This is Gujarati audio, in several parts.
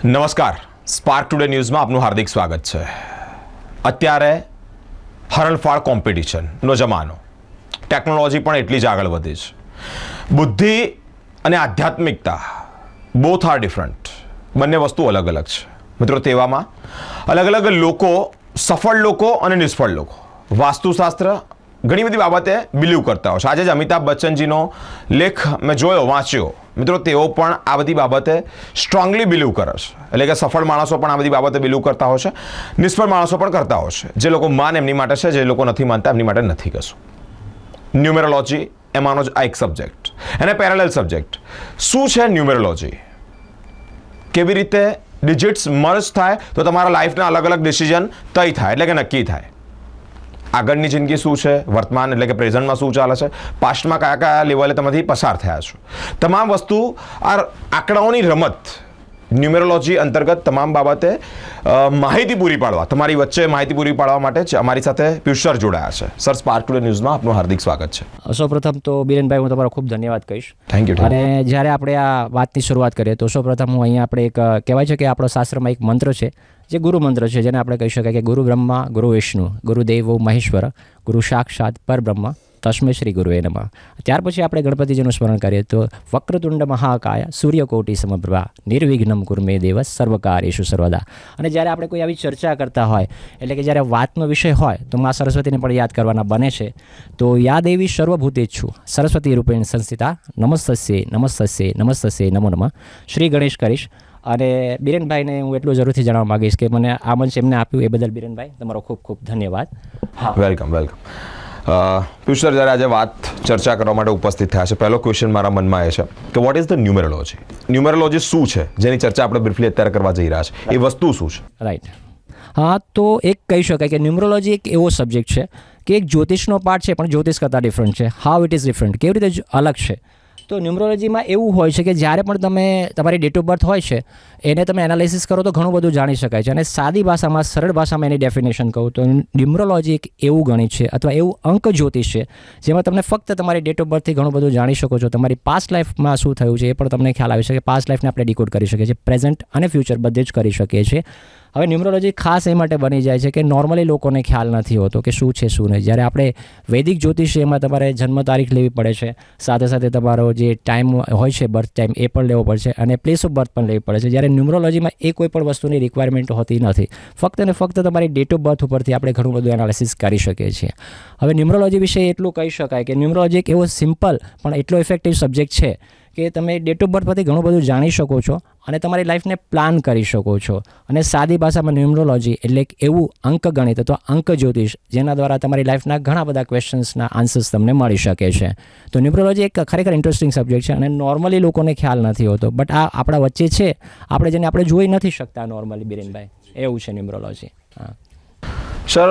નમસ્કાર, સ્પાર્ક ટુડે ન્યૂઝમાં આપનું હાર્દિક સ્વાગત છે. અત્યારે હરણફાળ કોમ્પિટિશનનો જમાનો, ટેકનોલોજી પણ એટલી જ આગળ વધી છે. બુદ્ધિ અને આધ્યાત્મિકતા બોથ આર ડિફરન્ટ, બંને વસ્તુ અલગ અલગ છે. મિત્રો, તેવામાં અલગ અલગ લોકો, સફળ લોકો અને નિષ્ફળ લોકો વાસ્તુશાસ્ત્ર ઘણી બધી બાબતે બિલીવ કરતા હોય છે. આજે જ અમિતાભ બચ્ચનજીનો લેખ મેં જોયો, વાંચ્યો. મિત્રો, તેઓ પણ આ બધી બાબતે સ્ટ્રોંગલી બિલીવ કરે છે. એટલે કે સફળ માણસો પણ આ બધી બાબતે બિલીવ કરતા હોય છે, નિષ્ફળ માણસો પણ કરતા હોય છે. જે લોકો માન એમની માટે છે, જે લોકો નથી માનતા એમની માટે નથી કશું. ન્યુમેરોલોજી એમાંનો જ આ એક સબ્જેક્ટ અને પેરેલલ સબ્જેક્ટ. શું છે ન્યુમેરોલોજી? કેવી રીતે ડિજિટ્સ મર્જ થાય તો તમારા લાઈફના અલગ અલગ ડિસિઝન તય થાય, એટલે કે નક્કી થાય. આગળની જિંદગી શું છે, વર્તમાન એટલે કે પ્રેઝન્ટમાં શું ચાલે છે, પાસ્ટમાં કયા કયા લેવલે તમારી પસાર થયા છો, તમામ વસ્તુ આ આંકડાઓની રમત ન્યુમેરોલોજી અંતર્ગત તમામ બાબતે માહિતી પૂરી પાડવા, તમારી વચ્ચે માહિતી પૂરી પાડવા માટે જ અમારી સાથે પિયુષ સર જોડાયા છે. સર, સ્પાર્ક ટુડે ન્યૂઝમાં આપનું હાર્દિક સ્વાગત છે. સૌપ્રથમ તો બિરેનભાઈ, હું તમારો ખૂબ ધન્યવાદ કહીશ. Thank you. અને જ્યારે આપણે આ વાતની શરૂઆત કરીએ તો સૌપ્રથમ હું અહીંયા આપણે એક કહેવાય છે કે આપણો શાસ્ત્રમાં એક મંત્ર છે જે ગુરુ મંત્ર છે, જેને આપણે કહી શકાય કે ગુરુ બ્રહ્મા ગુરુ વિષ્ણુ ગુરુદેવો મહેશ્વર ગુરુ સાક્ષાત પરબ્રહ્મ તસ્મે શ્રી ગુરુએ નમઃ. ત્યાર પછી આપણે ગણપતિજીનું સ્મરણ કરીએ તો વક્રતુંડ મહાકાય સૂર્યકોટી સમપ્રભા નિર્વિઘ્નમ કુર્મે દેવ સર્વકાર્યેષુ સર્વદા. અને જ્યારે આપણે કોઈ આવી ચર્ચા કરતા હોય, એટલે કે જ્યારે વાતનો વિષય હોય તો મા સરસ્વતીને પણ યાદ કરવાના બને છે. તો યા દેવી સર્વભૂતેચ્છુ સરસ્વતી રૂપેણ સંસ્થિતા નમસ્તસ્યે નમસ્તસ્યે નમસ્તસ્યે નમો નમઃ. શ્રી ગણેશ કરીશ. અને બિરેનભાઈને હું એટલું જરૂરથી જણાવવા માગીશ કે મને આ મંચ એમને આપ્યું એ બદલ બિરેનભાઈ તમારો ખૂબ ખૂબ ધન્યવાદ. હા, વેલકમ. પિયુષ સર, જ્યારે આજે વાત ચર્ચા કરવા માટે ઉપસ્થિત થયા છે, પહેલો ક્વેશ્ચન મારા મનમાં એ છે કે what is the numerology? Numerology શું છે, જેની ચર્ચા આપણે બ્રીફલી અત્યારે કરવા જઈ રહ્યા છે? એ વસ્તુ શું છે? રાઈટ. હા, તો એક કહી શકાય કે ન્યુમેરોલોજી એક એવો સબ્જેક્ટ છે કે એક જ્યોતિષનો પાર્ટ છે, પણ જ્યોતિષ કરતાં ડિફરન્ટ છે. હાઉ ઇટ ઇઝ ડિફરન્ટ, કેવી રીતે અલગ છે? તો ન્યુમરોલોજીમાં એવું હોય છે કે જ્યારે પણ તમે તમારી ડેટ ઓફ બર્થ હોય છે એને તમે એનાલિસિસ કરો તો ઘણું બધું જાણી શકાય છે. અને સાદી ભાષામાં, સરળ ભાષામાં એની ડેફિનેશન કહું તો ન્યુમરોલોજી એક એવું ગણિત છે અથવા એવું અંક જ્યોતિષ છે જેમાં તમને ફક્ત તમારી ડેટ ઓફ બર્થથી ઘણું બધું જાણી શકો છો. તમારી પાસ્ટ લાઈફમાં શું થયું છે એ પણ તમને ખ્યાલ આવી શકે. પાસ્ટ લાઈફને આપણે ડીકોડ કરી શકીએ છીએ, પ્રેઝન્ટ અને ફ્યુચર બધે જ કરી શકીએ છીએ. હવે ન્યુમરોલોજી ખાસ એ માટે બની જાય છે કે નોર્મલી લોકોને ખ્યાલ નથી હોતો કે શું છે શું નહીં. જ્યારે આપણે વૈદિક જ્યોતિષ છે એમાં તમારે જન્મ તારીખ લેવી પડે છે, સાથે સાથે તમારો જે ટાઈમ હોય છે બર્થ ટાઈમ એ પણ લેવો પડશે, અને પ્લેસ ઓફ બર્થ પણ લેવી પડે છે. જ્યારે ન્યુમરોલોજીમાં એ કોઈ પણ વસ્તુની રિક્વાયરમેન્ટ હોતી નથી. ફક્ત અને ફક્ત તમારી ડેટ ઓફ બર્થ ઉપરથી આપણે ઘણું બધું એનાલિસિસ કરી શકીએ છીએ. હવે ન્યુમરોલોજી વિશે એટલું કહી શકાય કે ન્યુમરોલોજી એક એવો સિમ્પલ પણ એટલો ઇફેક્ટિવ સબ્જેક્ટ છે કે તમે ડેટ ઓફ બર્થ પરથી ઘણું બધું જાણી શકો છો અને તમારી લાઈફને પ્લાન કરી શકો છો. અને સાદી ભાષામાં ન્યુમરોલોજી એટલે એક એવું અંક ગણિત અથવા અંક જ્યોતિષ જેના દ્વારા તમારી લાઈફના ઘણા બધા ક્વેશ્ચન્સના આન્સર્સ તમને મળી શકે છે. તો ન્યુમરોલોજી એક ખરેખર ઇન્ટરેસ્ટિંગ સબ્જેક્ટ છે અને નોર્મલી લોકોને ખ્યાલ નથી હોતો, બટ આ આપણા વચ્ચે છે, આપણે જેને આપણે જોઈ નથી શકતા નોર્મલી. બિરેનભાઈ, એવું છે ન્યુમરોલોજી. હા સર,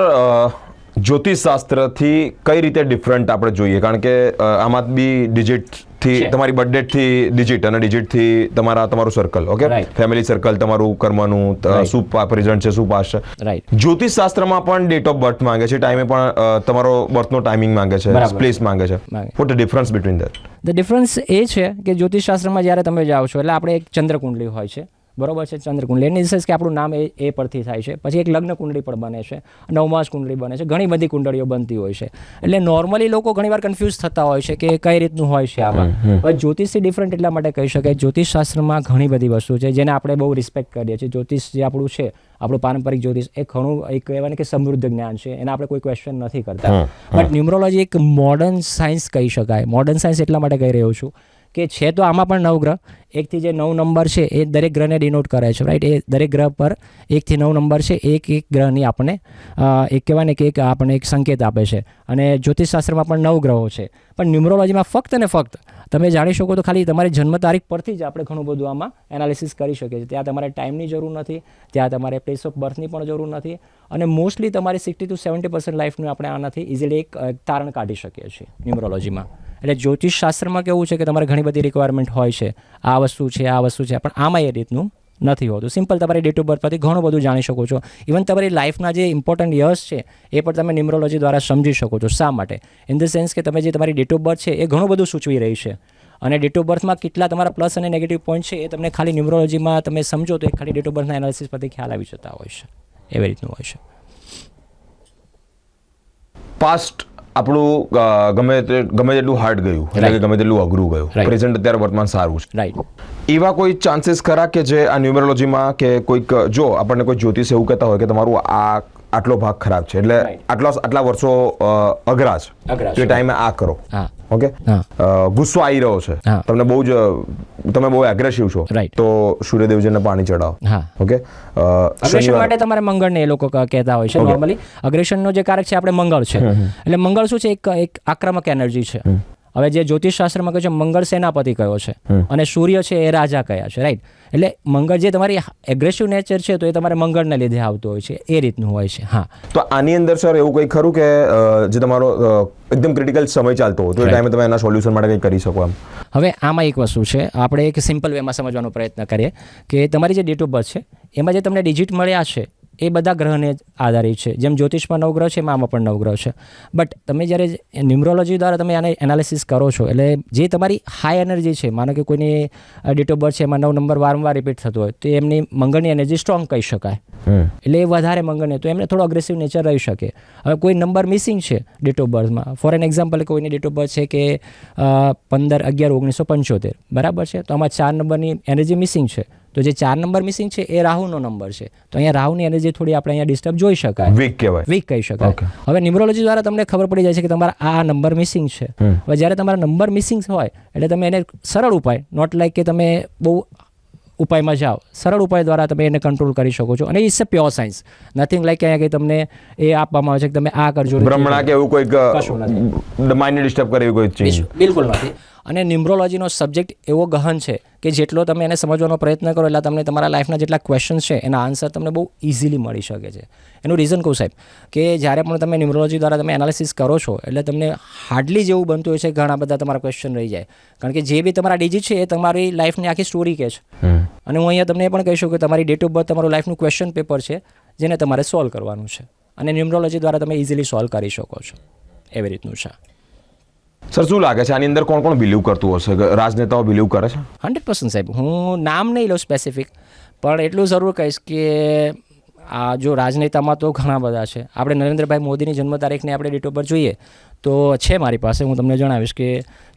જ્યોતિષશાસ્ત્રથી કઈ રીતે ડિફરન્ટ આપણે જોઈએ? કારણ કે આમાં બી ડિજિટથી તમારી બર્થડેટથી ડિજિટ અને ડિજિટથી તમારું સર્કલ, ઓકે, ફેમિલી સર્કલ, તમારું કર્મનું શું પ્રેઝન્ટ છે, શું પાસ્ટ છે. રાઈટ. જ્યોતિષશાસ્ત્રમાં પણ ડેટ ઓફ બર્થ માંગે છે, ટાઈમે પણ તમારો બર્થનો ટાઈમિંગ માંગે છે, પ્લેસ માંગે છે. What the difference between that? The difference એ છે કે જ્યોતિષશાસ્ત્રમાં જ્યારે તમે જાઓ છો એટલે આપણે એક ચંદ્રકુંડલી હોય છે, બરોબર છે? ચંદ્રકુંડલી એની સેન્સ કે આપણું નામ એ પરથી થાય છે. પછી એક લગ્ન કુંડળી પણ બને છે, નવમાસ કુંડળી બને છે, ઘણી બધી કુંડળીઓ બનતી હોય છે. એટલે નોર્મલી લોકો ઘણીવાર કન્ફ્યુઝ થતા હોય છે કે કઈ રીતનું હોય છે આમાં. પણ જ્યોતિષથી ડિફરન્ટ એટલા માટે કહી શકાય, જ્યોતિષશાસ્ત્રમાં ઘણી બધી વસ્તુ છે જેને આપણે બહુ રિસ્પેક્ટ કરીએ છીએ. જ્યોતિષ જે આપણું છે, આપણું પારંપરિક જ્યોતિષ, એ ઘણું એક કહેવાય ને કે સમૃદ્ધ જ્ઞાન છે, એને આપણે કોઈ ક્વેશ્ચન નથી કરતા. બટ ન્યુમરોલોજી એક મોડર્ન સાયન્સ કહી શકાય. મોડર્ન સાયન્સ એટલા માટે કહી રહ્યો છું કે છે તો આમાં પણ 9 ગ્રહ, એકથી જે 9 નંબર છે એ દરેક ગ્રહને ડિનોટ કરે છે, રાઈટ? એ દરેક ગ્રહ પર 1 થી 9 નંબર છે, એક ગ્રહની આપણને એક કહેવાય ને કે એક આપણને એક સંકેત આપે છે. અને જ્યોતિષશાસ્ત્રમાં પણ 9 ગ્રહો છે, પણ ન્યુમરોલોજીમાં ફક્ત ને ફક્ત તમે જાણી શકો તો ખાલી તમારી જન્મ તારીખ પરથી જ આપણે ઘણું બધું આમાં એનાલિસિસ કરી શકીએ છીએ. ત્યાં તમારે ટાઈમની જરૂર નથી, ત્યાં તમારે પ્લેસ ઓફ બર્થની પણ જરૂર નથી, અને મોસ્ટલી તમારી 60 to 70% લાઈફનું આપણે આનાથી ઇઝીલી એક તારણ કાઢી શકીએ છીએ ન્યુમરોલોજીમાં. એટલે જ્યોતિષશાસ્ત્રમાં કેવું છે કે તમારે ઘણી બધી રિક્વાયરમેન્ટ હોય છે, આ વસ્તુ છે, આ વસ્તુ છે, પણ આમાં એ રીતનું નથી હોતું. સિમ્પલ તમારી ડેટ ઓફ બર્થ પરથી ઘણું બધું જાણી શકો છો. ઇવન તમારી લાઈફના જે ઇમ્પોર્ટન્ટ યર્સ છે એ પણ તમે ન્યુમરોલોજી દ્વારા સમજી શકો છો. શા માટે? ઇન ધ સેન્સ કે તમે જે તમારી ડેટ ઓફ બર્થ છે એ ઘણું બધું સૂચવી રહી છે. અને ડેટ ઓફ બર્થમાં કેટલા તમારા પ્લસ અને નેગેટિવ પોઈન્ટ છે એ તમને ખાલી ન્યુમરોલોજીમાં તમે સમજો તો એ ખાલી ડેટ ઓફ બર્થના એનાલિસિસ પરથી ખ્યાલ આવી જતા હોય છે, એવી રીતનું હોય છે. પાસ્ટ આપણું ગમે તેટલું હાર્ડ ગયું, એટલે કે ગમે તેટલું અઘરું ગયું, Right. પ્રેઝન્ટ અત્યારે વર્તમાન સારું છે. રાઈટ. એવા કોઈ ચાન્સીસ ખરા કે જે આ ન્યુમેરોલોજીમાં કે કોઈક જો આપણને કોઈ જ્યોતિષ એવું કહેતા હોય કે તમારું આટલો ભાગ ખરાબ છે, એટલે Right. આટલા વર્ષો અઘરા છે, અઘરા તો છે. એ ટાઈમે આ કરો. હા. ઓકે, હા. ગુસ્સો આવી રહ્યો છે, હા. તમે બહુ એગ્રેસિવ છો, Right. તો સૂર્યદેવજીને પાણી ચડાવો. હા. ઓકે, અગ્રેશન માટે તમારે મંગળને એ લોકો કહેતા હોય છે. Okay. નોર્મલી અગ્રેશનનો જે કારક છે આપણે મંગળ છે, એટલે મંગળ શું છે, એક આક્રમક એનર્જી છે. હવે જે જ્યોતિષ શાસ્ત્રમાં કહે છે મંગળ સેનાપતિ કયો છે અને સૂર્ય છે એ રાજા કયા છે, રાઈટ. એટલે મંગળ જે તમારી એગ્રેસિવ નેચર છે તો એ તમારે મંગળને લીધે આવતું હોય છે, એ રીતનું હોય છે. હા. તો આની અંદર સર એવું કંઈ ખરું કે જે તમારો એકદમ ક્રિટિકલ સમય ચાલતો હોય તો એ Right. ટાઈમે તમે એના સોલ્યુશન માટે કંઈ કરી શકો એમ? હવે આમાં એક વસ્તુ છે, આપણે એક સિમ્પલ વેમાં સમજવાનો પ્રયત્ન કરીએ કે તમારી જે ડેટ ઓફ બર્થ છે એમાં જે તમને ડિજિટ મળ્યા છે એ બધા ગ્રહને આધારિત છે. જેમ જ્યોતિષમાં નવગ્રહ છે એમાં આમાં પણ નવગ્રહ છે. બટ તમે જ્યારે ન્યુમરોલોજી દ્વારા તમે આને એનાલિસિસ કરો છો, એટલે જે તમારી હાઈ એનર્જી છે, માનો કે કોઈની ડેટ ઓફ બર્થ છે એમાં 9 નંબર વારંવાર રિપીટ થતો હોય તો એમની મંગળની એનર્જી સ્ટ્રોંગ કહી શકાય, એટલે એ વધારે મંગળને, તો એમને થોડો અગ્રેસિવ નેચર રહી શકે. હવે કોઈ નંબર મિસિંગ છે ડેટ ઓફ બર્થમાં, ફોર એન એક્ઝામ્પલ કોઈની ડેટ ઓફ બર્થ છે કે 15/11/1975, બરાબર છે, તો આમાં 4 નંબરની એનર્જી મિસિંગ છે, તો જે 4 નંબર મિસિંગ છે એ રાહુનો નંબર છે, તો અહીંયા રાહુની એનર્જી થોડી આપણે અહીંયા ડિસ્ટર્બ જોઈ શકાય, વીક કહેવાય, વીક કહી શકાય. Okay. હવે ન્યુમરોલોજી દ્વારા તમને ખબર પડી જાય છે કે તમારા આ નંબર મિસિંગ છે. હવે જ્યારે તમારા નંબર મિસિંગ હોય એટલે તમે એને સરળ ઉપાય, નોટ લાઈક કે તમે બહુ ઉપાયમાં જાઓ, સરળ ઉપાય દ્વારા તમે એને કંટ્રોલ કરી શકો છો, અને it's a pure science, nothing like અહીંયા કે તમને એ આપવામાં આવે છે કે તમે આ કરજો, બ્રહ્મણા કે એવું કોઈક કશું નથી. માઇન્ડ ડિસ્ટર્બ કરે એવી કોઈ ચીજ? બિલકુલ નથી. અને ન્યુમરોલોજીનો સબ્જેક્ટ એવો ગહન છે કે જેટલો તમે એને સમજવાનો પ્રયત્ન કરો એટલે તમને તમારા લાઈફના જેટલા ક્વેશ્ચન્સ છે એના આન્સર તમને બહુ ઇઝીલી મળી શકે છે. એનું રીઝન કહું સાહેબ, કે જ્યારે પણ તમે ન્યુમરોલોજી દ્વારા તમે એનાલિસિસ કરો છો એટલે તમને હાર્ડલી જેવું બનતું હોય છે ઘણા બધા તમારા ક્વેશ્ચન રહી જાય, કારણ કે જે બી તમારા ડિજિટ છે એ તમારી લાઈફની આખી સ્ટોરી કહે છે. અને હું અહીંયા તમને એ પણ કહીશું કે તમારી ડેટ ઓફ બર્થ તમારું લાઈફનું ક્વેશ્ચન પેપર છે જેને તમારે સોલ્વ કરવાનું છે, અને ન્યુમરોલોજી દ્વારા તમે ઇઝીલી સોલ્વ કરી શકો છો, એવી રીતનું છે. સર શું લાગે છે આની અંદર કોણ કોણ બિલીવ કરતું હશે? રાજનેતાઓ બિલીવ કરે છે? 100% સાહેબ. હું નામ નહીં લઉં સ્પેસિફિક, પણ એટલું જરૂર કહીશ કે આ જો રાજનેતામાં તો ઘણા બધા છે. આપણે નરેન્દ્રભાઈ મોદીની જન્મ તારીખની આપણે ડેટ ઓફ બર્થ જોઈએ તો છે મારી પાસે, હું તમને જણાવીશ કે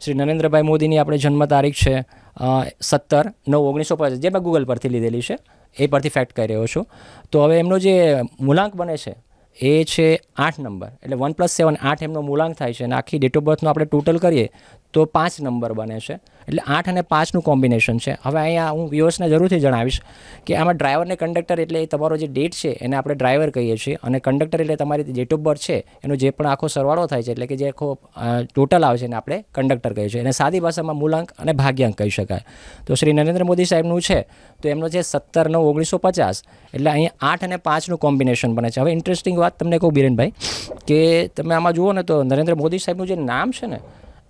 શ્રી નરેન્દ્રભાઈ મોદીની આપણે જન્મ તારીખ છે 17/9/1950, જે મેં ગૂગલ પરથી લીધેલી છે, એ પરથી ફેક્ટ કરી રહ્યો છું. તો હવે એમનો જે મૂલાંક બને છે એ છે 8 નંબર, એટલે 1 + 7 8 એમનો મૂલાંક થાય છે, અને આખી ડેટ ઓફ બર્થનો આપણે ટોટલ કરીએ તો 5 નંબર બને છે, એટલે 8 અને 5નું કોમ્બિનેશન છે. હવે અહીંયા હું વ્યુઅર્સને જરૂરથી જણાવીશ કે આમાં ડ્રાઈવર ને કંડક્ટર એટલે તમારો જે ડેટ છે એને આપણે ડ્રાઈવર કહીએ છીએ, અને કંડક્ટર એટલે તમારી ડેટ ઓફ બર્થ છે એનો જે પણ આખો સરવાળો થાય છે, એટલે કે જે આખો ટોટલ આવે છે એને આપણે કંડક્ટર કહીએ છીએ, અને સાદી ભાષામાં મૂલાંક અને ભાગ્યાંક કહી શકાય. તો શ્રી નરેન્દ્ર મોદી સાહેબનું છે તો એમનો છે 17/9/1950, એટલે અહીંયા 8 અને 5નું કોમ્બિનેશન બને છે. હવે ઇન્ટરેસ્ટિંગ વાત તમને કહું બીરેનભાઈ, કે તમે આમાં જુઓ ને તો નરેન્દ્ર મોદી સાહેબનું જે નામ છે ને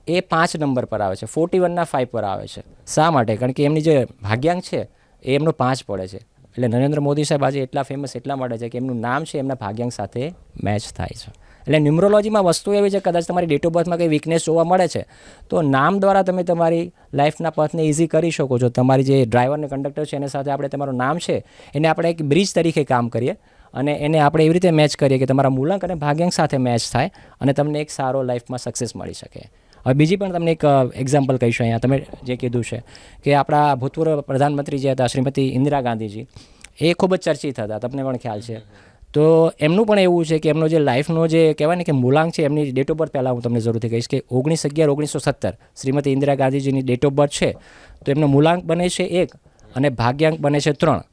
એ 5 નંબર પર આવે છે, 41ના 5 પર આવે છે. શા માટે? કારણ કે એમની જે ભાગ્યાંક છે એ એમનો 5 પડે છે, એટલે નરેન્દ્ર મોદી સાહેબ આજે એટલા ફેમસ એટલા માટે છે કે એમનું નામ છે એમના ભાગ્યાંક સાથે મેચ થાય છે. એટલે ન્યુમરોલોજીમાં વસ્તુ એવી છે, કદાચ તમારી ડેટ ઓફ બર્થમાં કંઈ વીકનેસ જોવા મળે છે તો નામ દ્વારા તમે તમારી લાઈફના પથને ઇઝી કરી શકો છો. તમારી જે ડ્રાઈવર અને કંડક્ટર છે એની સાથે આપણે તમારું નામ છે એને આપણે એક બ્રિજ તરીકે કામ કરીએ, અને એને આપણે એવી રીતે મેચ કરીએ કે તમારા મૂલાંક અને ભાગ્યાંક સાથે મેચ થાય અને તમને એક સારો લાઈફમાં સક્સેસ મળી શકે. હવે બીજી પણ તમને એક એક્ઝામ્પલ કહીશું. અહીંયા તમે જે કીધું છે કે આપણા ભૂતપૂર્વ પ્રધાનમંત્રી જે હતા શ્રીમતી ઇન્દિરા ગાંધીજી, એ ખૂબ જ ચર્ચિત હતા, તમને પણ ખ્યાલ છે. તો એમનું પણ એવું છે કે એમનો જે લાઈફનો જે કહેવાય ને કે મૂલાંક છે, એમની ડેટ ઓફ બર્થ પહેલાં હું તમને જરૂરથી કહીશ કે 19/11/1970 શ્રીમતી ઇન્દિરા ગાંધીજીની ડેટ ઓફ બર્થ છે, તો એમનો મૂલાંક બને છે 1 અને ભાગ્યાંક બને છે 3.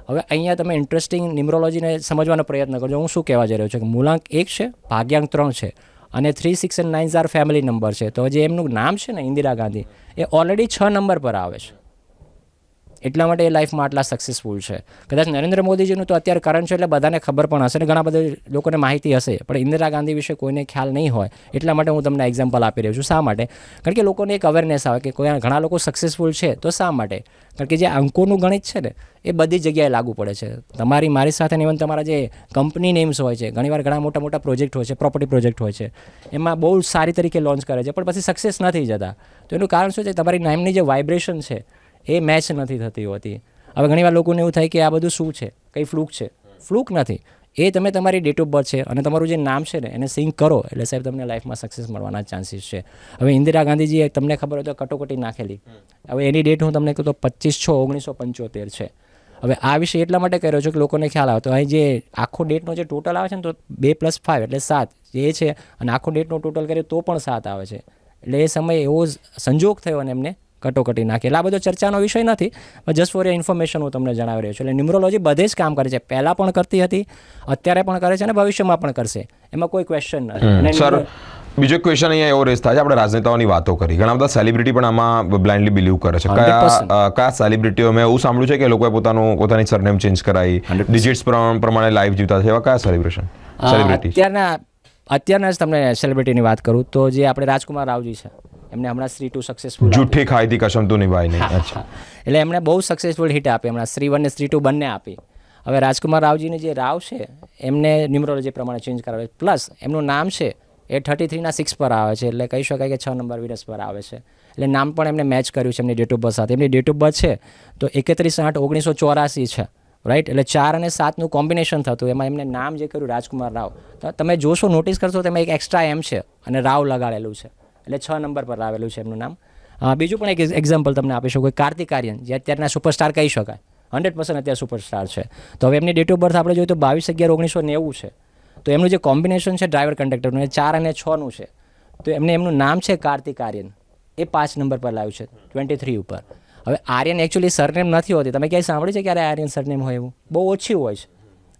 હવે અહીંયા તમે ઇન્ટરેસ્ટિંગ ન્યુમરોલોજીને સમજવાનો પ્રયત્ન કરજો. હું શું કહેવા જઈ રહ્યો છું કે મૂલાંક 1 છે, ભાગ્યાંક 3 છે, અને 3, 6 અને 9 ફેમિલી નંબર છે. તો જે એમનું નામ છે ને ઇન્દિરા ગાંધી, એ ઓલરેડી 6 નંબર પર આવે છે, એટલા માટે એ લાઈફમાં આટલા સક્સેસફુલ છે. કદાચ નરેન્દ્ર મોદીજીનું તો અત્યારે કરંટ છે એટલે બધાને ખબર પણ હશે ને ઘણા બધા લોકોને માહિતી હશે, પણ ઇન્દિરા ગાંધી વિશે કોઈને ખ્યાલ નહીં હોય. એટલા માટે હું તમને એક્ઝામ્પલ આપી રહ્યો છું. શા માટે? કારણ કે લોકોને એક અવેરનેસ આવે કે ઘણા લોકો સક્સેસફુલ છે તો શા માટે? કારણ કે જે અંકોનું ગણિત છે ને એ બધી જગ્યાએ લાગુ પડે છે. તમારી મારી સાથે ઇવન તમારા જે કંપની નેમ્સ હોય છે, ઘણીવાર ઘણા મોટા મોટા પ્રોજેક્ટ હોય છે, પ્રોપર્ટી પ્રોજેક્ટ હોય છે, એમાં બહુ સારી તરીકે લોન્ચ કરે છે પણ પછી સક્સેસ નથી જતા. તો એનું કારણ શું છે? તમારી નામની જે વાઇબ્રેશન છે એ મેચ નથી થતી હોતી. હવે ઘણીવાર લોકોને એવું થાય કે આ બધું શું છે, કંઈ ફ્લૂક છે. ફ્લૂક નથી. એ તમે તમારી ડેટ ઓફ બર્થ છે અને તમારું જે નામ છે ને એને સિંક કરો એટલે સાહેબ તમને લાઈફમાં સક્સેસ મળવાના ચાન્સીસ છે. હવે ઇન્દિરા ગાંધીજીએ તમને ખબર હોય તો કટોકટી નાખેલી. હવે એની ડેટ હું તમને કહું તો 25/6/1975 છે. હવે આ વિશે એટલા માટે કર્યો છું કે લોકોને ખ્યાલ આવે. તો અહીં જે આખો ડેટનો જે ટોટલ આવે છે ને તો 2 + 5 એટલે 7 જે છે, અને આખો ડેટનો ટોટલ કરીએ તો પણ 7 આવે છે. એટલે એ સમયે એવો સંજોગ થયો અને એમને કટોકટી નાખી. એટલે આ બધો ચર્ચાનો વિષય નથી, પણ જસ્ટ ફોર ઇન્ફોર્મેશન હું તમને જણાવી રહ્યો છું. એટલે ન્યુમરોલોજી બધે જ કામ કરે છે. પહેલાં પણ કરતી હતી, અત્યારે પણ કરે છે અને ભવિષ્યમાં પણ કરશે. એમાં કોઈ ક્વેશ્ચન નથી. સર, બીજો ક્વેશ્ચન અહીંયા એવો રેસ થાય છે, આપણે રાજનેતાઓની વાતો કરી, ઘણા બધા સેલિબ્રિટી પણ આમાં બ્લાઇન્ડલી બિલીવ કરે છે. કયા સેલિબ્રિટીઓ? મેં એવું સાંભળ્યું છે કે લોકોએ પોતાની સરનેમ ચેન્જ કરાવી, ડિજિટ્સ પ્રમાણે લાઈફ જીવતા છે. એવા કયા સેલિબ્રિટી? અત્યારના જ તમને સેલિબ્રિટીની વાત કરું તો જે આપણે રાજકુમાર રાવજી છે, એમને હમણાં શ્રી 2 સક્સેસફુલ જૂઠી ખાઈ હતી કસમ તું નિભાઈ નહીં. અચ્છા, એટલે એમણે બહુ સક્સેસફુલ હિટ આપી હમણાં, શ્રી 1 ને શ્રી 2 બંને આપી. હવે રાજકુમાર રાવજીની જે રાવ છે એમને ન્યુમરોલોજી પ્રમાણે ચેન્જ કરાવે, પ્લસ એમનું નામ છે એ 33 6 પર આવે છે, એટલે કહી શકાય કે 6 નંબર વિરસ પર આવે છે. એટલે નામ પણ એમને મેચ કર્યું છે એમની ડેટ ઓફ બર્થ સાથે. એમની ડેટ ઓફ બર્થ છે તો 31/8/1984 છે, રાઈટ? એટલે 4 અને 7નું કોમ્બિનેશન થતું, એમાં એમને નામ જે કર્યું રાજકુમાર રાવ. તો તમે જોશો, નોટિસ કરશો, તેમાં એક એક્સ્ટ્રા એમ છે અને રાવ લગાડેલું છે, એટલે 6 નંબર પર આવેલું છે એમનું નામ. બીજું પણ એક એક્ઝામ્પલ તમને આપી શકું, કાર્તિક આર્યન જે અત્યારના સુપરસ્ટાર કહી શકાય, 100% અત્યારે સુપરસ્ટાર છે. તો હવે એમની ડેટ ઓફ બર્થ આપણે જોઈએ તો 22/11/1990 છે. તો એમનું જે કોમ્બિનેશન છે ડ્રાઈવર કંડક્ટરનું એ 4 અને 6નું છે. તો એમનું નામ છે કાર્તિક આર્યન, એ 5 નંબર પર લાવ્યું છે 23 ઉપર. હવે આર્યન એકચ્યુઅલી સરનેમ નથી હોતી. તમે ક્યાંય સાંભળ્યું છે ક્યારે આર્યન સરનેમ હોય? એવું બહુ ઓછી હોય છે.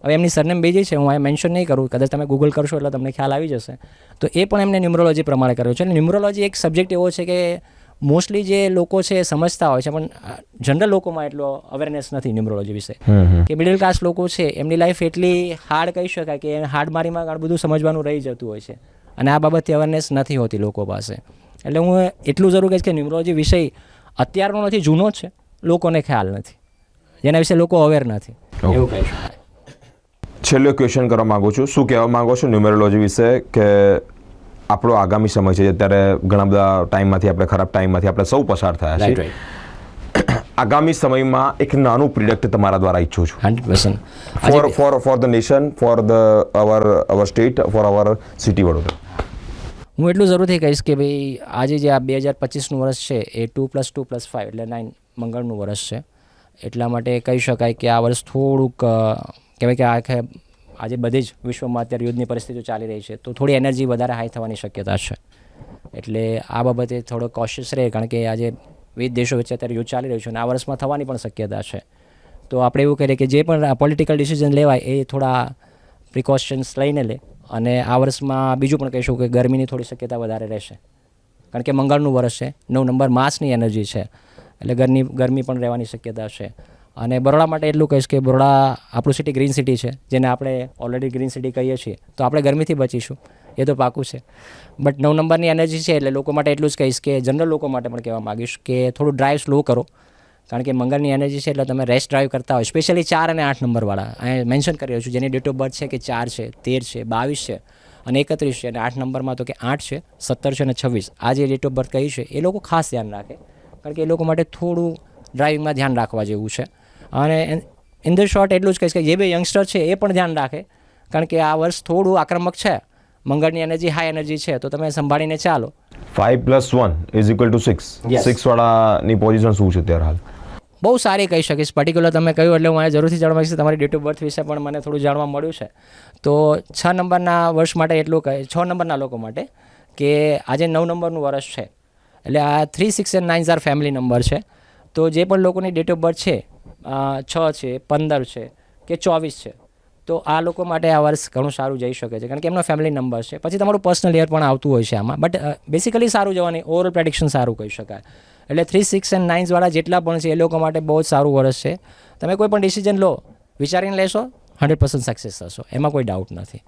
હવે એમની સરનેમ બીજી છે, હું અહીં મેન્શન નહીં કરું, કદાચ તમે ગૂગલ કરશો એટલે તમને ખ્યાલ આવી જશે. તો એ પણ એમને ન્યુમરોલોજી પ્રમાણે કર્યો છે. અને ન્યુમરોલોજી એક સબ્જેક્ટ એવો છે કે મોસ્ટલી જે લોકો છે સમજતા હોય છે, પણ જનરલ લોકોમાં એટલો અવેરનેસ નથી ન્યુમરોલોજી વિશે. કે મિડલ ક્લાસ લોકો છે એમની લાઈફ એટલી હાર્ડ કહી શકાય કે હાર્ડમારીમાં ઘણું બધું સમજવાનું રહી જતું હોય છે, અને આ બાબતથી અવેરનેસ નથી હોતી લોકો પાસે. એટલે હું એટલું જરૂર કહીશ કે ન્યુમરોલોજી વિષય અત્યારનો નથી, જૂનો છે, લોકોને ખ્યાલ નથી, જેના વિશે લોકો અવેર નથી, એવું કહી શકાય. છેલ્લો ક્વેશ્ચન કરવા માંગુ છું, શું કહેવા માંગો છો ન્યુમેરોલોજી વિશે કે આપણો આગામી સમય છે, અત્યારે ઘણા બધા ટાઈમમાંથી આપણે ખરાબ ટાઈમમાંથી આપણે સૌ પસાર થયા છે, આગામી સમયમાં એક નાનું પ્રિડિક્ટ તમારા દ્વારા ઈચ્છું છું 100% for the nation, for the our state, for our city Vadodara. હું એટલું જરૂરથી કહીશ કે ભાઈ આજે જે આ 2025નું વર્ષ છે એ 2 + 2 + 5 એટલે 9 મંગળનું વર્ષ છે. એટલા માટે કહી શકાય કે આ વર્ષ થોડુંક કહેવાય કે આજે બધી જ વિશ્વમાં અત્યારે યુદ્ધની પરિસ્થિતિઓ ચાલી રહી છે, તો થોડી એનર્જી વધારે હાઈ થવાની શક્યતા છે. એટલે આ બાબતે થોડો કોશિયસ રહે, કારણ કે આજે વિવિધ દેશો વચ્ચે અત્યારે યુદ્ધ ચાલી રહ્યું છે અને આ વર્ષમાં થવાની પણ શક્યતા છે. તો આપણે એવું કરીએ કે જે પણ પોલિટિકલ ડિસિઝન લેવાય એ થોડા પ્રિકોશન્સ લઈને લે. અને આ વર્ષમાં બીજું પણ કહીશું કે ગરમીની થોડી શક્યતા વધારે રહેશે, કારણ કે મંગળનું વર્ષ છે, 9 નંબર માસની એનર્જી છે, એટલે ગરમી પણ રહેવાની શક્યતા છે. અને બરોડા માટે એટલું કહીશ કે બરોડા આપણું સિટી ગ્રીન સિટી છે, જેને આપણે ઓલરેડી ગ્રીન સિટી કહીએ છીએ, તો આપણે ગરમીથી બચીશું, એ તો પાકું છે. બટ 9 નંબરની એનર્જી છે, એટલે લોકો માટે એટલું જ કહીશ કે જનરલ લોકો માટે પણ કહેવા માગીશ કે થોડું ડ્રાઈવ સ્લો કરો, કારણ કે મંગળની એનર્જી છે, એટલે તમે રેસ્ટ ડ્રાઈવ કરતા હોય, સ્પેશિયલી 4 અને 8 નંબરવાળા. અહીં મેન્શન કરી રહ્યો છું જેની ડેટ ઓફ બર્થ છે કે 4 છે, 13 છે, 22 છે અને 31 છે, અને 8 નંબરમાં તો કે 8 છે, 17 છે અને 26. આ જે ડેટ ઓફ બર્થ કહી છે એ લોકો ખાસ ધ્યાન રાખે, કારણ કે એ લોકો માટે થોડું ડ્રાઇવિંગમાં ધ્યાન રાખવા જેવું છે. અને ઇન ધ શોર્ટ એટલું જ કહીશ કે જે બે યંગસ્ટર છે એ પણ ધ્યાન રાખે, કારણ કે આ વર્ષ થોડું આક્રમક છે, મંગળની એનર્જી હાઈ એનર્જી છે, તો તમે સંભાળીને ચાલો. 5 + 1 = 6. 6 વાળાની પોઝિશન શું છે અત્યારે હાલ? બહુ સારી કહી શકીશ. પર્ટિક્યુલર તમે કહ્યું એટલે હું જરૂરથી જાણવા માંગીશ. તમારી ડેટ ઓફ બર્થ વિશે પણ મને થોડું જાણવા મળ્યું છે. તો 6 નંબરના વર્ષ માટે એટલું કહે, 6 નંબરના લોકો માટે કે આજે 9 નંબરનું વર્ષ છે, એટલે આ 3, 6 and 9 ફેમિલી નંબર છે. તો જે પણ લોકોની ડેટ ઓફ બર્થ છે 6 છે, 15 છે કે 24 છે, તો આ લોકો માટે આ વર્ષ ઘણું સારું જઈ શકે છે, કારણ કે એમનો ફેમિલી નંબર છે. પછી તમારું પર્સનલ યર પણ આવતું હોય છે આમાં, બટ બેસિકલી સારું જવાની ઓવરઓલ પ્રેડિક્શન સારું કહી શકાય. એટલે 3, 6 અને 9 વાળા જેટલા પણ છે એ લોકો માટે બહુ જ સારું વર્ષ છે. તમે કોઈ પણ ડિસિઝન લો વિચારીને લેશો 100% સક્સેસ થશો, એમાં કોઈ ડાઉટ નથી.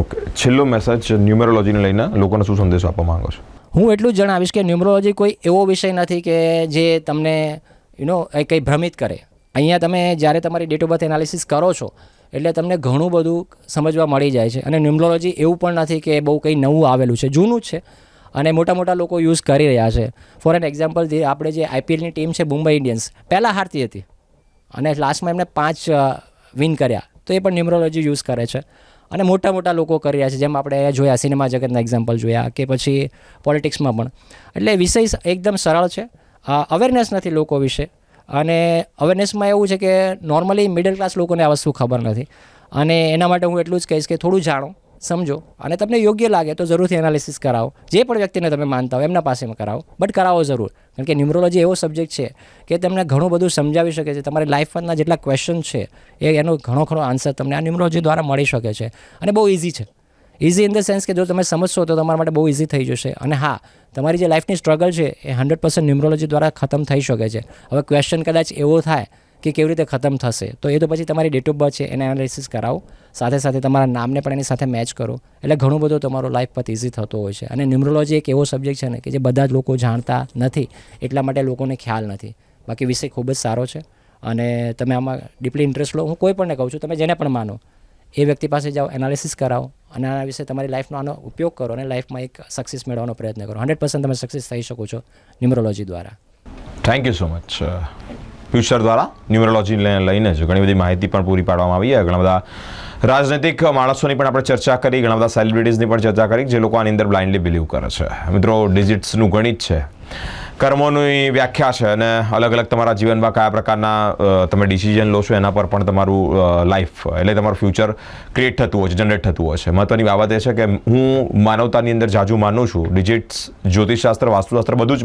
ઓકે, છેલ્લો મેસેજ ન્યુમેરોલોજીને લઈને લોકોને શું સંદેશો આપવા માંગો છો? હું એટલું જ જણાવીશ કે ન્યુમરોલોજી કોઈ એવો વિષય નથી કે જે તમને કંઈ ભ્રમિત કરે. અહીંયા તમે જ્યારે તમારી ડેટ ઓફ બર્થ એનાલિસિસ કરો છો એટલે તમને ઘણું બધું સમજવા મળી જાય છે. અને ન્યુમરોલોજી એવું પણ નથી કે બહુ કંઈ નવું આવેલું છે, જૂનું જ છે અને મોટા મોટા લોકો યુઝ કરી રહ્યા છે. ફોર એન એક્ઝામ્પલ, આપણે જે IPLની ટીમ છે મુંબઈ ઇન્ડિયન્સ, પહેલાં હારતી હતી અને લાસ્ટમાં એમને 5 વિન કર્યા, તો એ પણ ન્યુમરોલોજી યુઝ કરે છે. અને મોટા મોટા લોકો કરી રહ્યા છે, જેમ આપણે જોયા સિનેમા જગતના એક્ઝામ્પલ જોયા કે પછી પોલિટિક્સમાં પણ. એટલે વિષય એકદમ સરળ છે, અવેરનેસ નથી લોકો વિશે. અને અવેરનેસમાં એવું છે કે નોર્મલી મિડલ ક્લાસ લોકોને આ વસ્તુ ખબર નથી. અને એના માટે હું એટલું જ કહીશ કે થોડું જાણો, સમજો અને તમને યોગ્ય લાગે તો જરૂરથી એનાલિસિસ કરાવો. જે પણ વ્યક્તિને તમે માનતા હો એમના પાસે કરાવો, બટ કરાવો જરૂર. કારણ કે ન્યુમરોલોજી એવો સબ્જેક્ટ છે કે તમને ઘણું બધું સમજાવી શકે છે. તમારી લાઈફના જેટલા ક્વેશ્ચન છે એનો ઘણો આન્સર તમને આ ન્યુમરોલોજી દ્વારા મળી શકે છે. અને બહુ ઇઝી છે. ઇઝી ઇન ધ સેન્સ કે જો તમે સમજશો તો તમારા માટે બહુ ઇઝી થઈ જશે. અને હા, તમારી જે લાઈફની સ્ટ્રગલ છે એ 100% ન્યુમરોલોજી દ્વારા ખતમ થઈ શકે છે. હવે ક્વેશ્ચન કદાચ એવો થાય કે કેવી રીતે ખતમ થશે, તો એ તો પછી તમારી ડેટ ઓફ બર્થ છે એને એનાલિસિસ કરાવો, સાથે સાથે તમારા નામને પણ એની સાથે મેચ કરો. એટલે ઘણું બધું તમારો લાઈફ પર ઇઝી થતો હોય છે. અને ન્યુમરોલોજી એક એવો સબ્જેક્ટ છે ને કે જે બધા જ લોકો જાણતા નથી, એટલા માટે લોકોને ખ્યાલ નથી. બાકી વિષય ખૂબ જ સારો છે અને તમે આમાં ડીપલી ઇન્ટરેસ્ટ લો. હું કોઈ પણને કહું છું, તમે જેને પણ માનો એ વ્યક્તિ પાસે જાઓ, એનાલિસિસ કરાવો અને આના વિશે તમારી લાઈફનો આનો ઉપયોગ કરો અને લાઈફમાં એક સક્સેસ મેળવવાનો પ્રયત્ન કરો. 100% તમે સક્સેસ થઈ શકો છો ન્યુમરોલોજી દ્વારા. Thank you so much. Future દ્વારા ન્યુમરોલોજીને લઈને જ ઘણી બધી માહિતી પણ પૂરી પાડવામાં આવી. ઘણા બધા રાજનૈતિક માણસોની પણ આપણે ચર્ચા કરી, ઘણા બધા સેલિબ્રિટીઝની પણ ચર્ચા કરી જે લોકો આની અંદર બ્લાઇન્ડલી બિલીવ કરે છે. મિત્રો, ડિજિટ્સનું ગણિત છે, કર્મોની વ્યાખ્યા છે અને અલગ અલગ તમારા જીવનમાં કયા પ્રકારના તમે ડિસિઝન લો છો એના પર પણ તમારું લાઈફ એટલે તમારું ફ્યુચર ક્રિએટ થતું હોય છે, જનરેટ થતું હોય છે. મહત્ત્વની બાબત એ છે કે હું માનવતાની અંદર જાજુ માનું છું. ડિજિટ્સ, જ્યોતિષશાસ્ત્ર, વાસ્તુશાસ્ત્ર બધું જ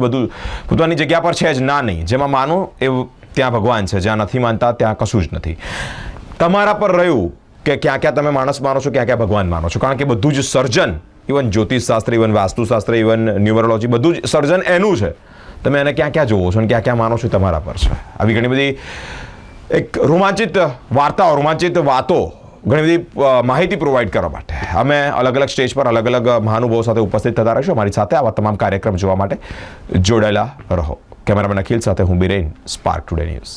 પોતાની જગ્યા પર છે જ ના નહીં. જેમાં માનું એ ત્યાં ભગવાન છે, જ્યાં નથી માનતા ત્યાં કશું જ નથી. તમારા પર રહ્યું કે ક્યાં ક્યાં તમે માણસ માનો છો, ક્યાં ક્યાં ભગવાન માનો છો. કારણ કે બધું જ સર્જન, ઇવન જ્યોતિષશાસ્ત્ર, ઇવન વાસ્તુશાસ્ત્ર, ઇવન ન્યુમરોલોજી, બધું જ સર્જન એનું છે. તમે એને ક્યાં ક્યાં જોવો છો અને ક્યાં ક્યાં માનો છો તમારા પર છે. આવી ઘણી બધી એક રોમાંચિત વાર્તાઓ, રોમાંચિત વાતો, ઘણી બધી માહિતી પ્રોવાઈડ કરવા માટે અમે અલગ અલગ સ્ટેજ પર અલગ અલગ મહાનુભાવો સાથે ઉપસ્થિત થતા રહીશું. અમારી સાથે આવા તમામ કાર્યક્રમ જોવા માટે જોડાયેલા રહો. કેમેરામેન અખિલ સાથે હું બિરેન, સ્પાર્ક ટુડે ન્યૂઝ.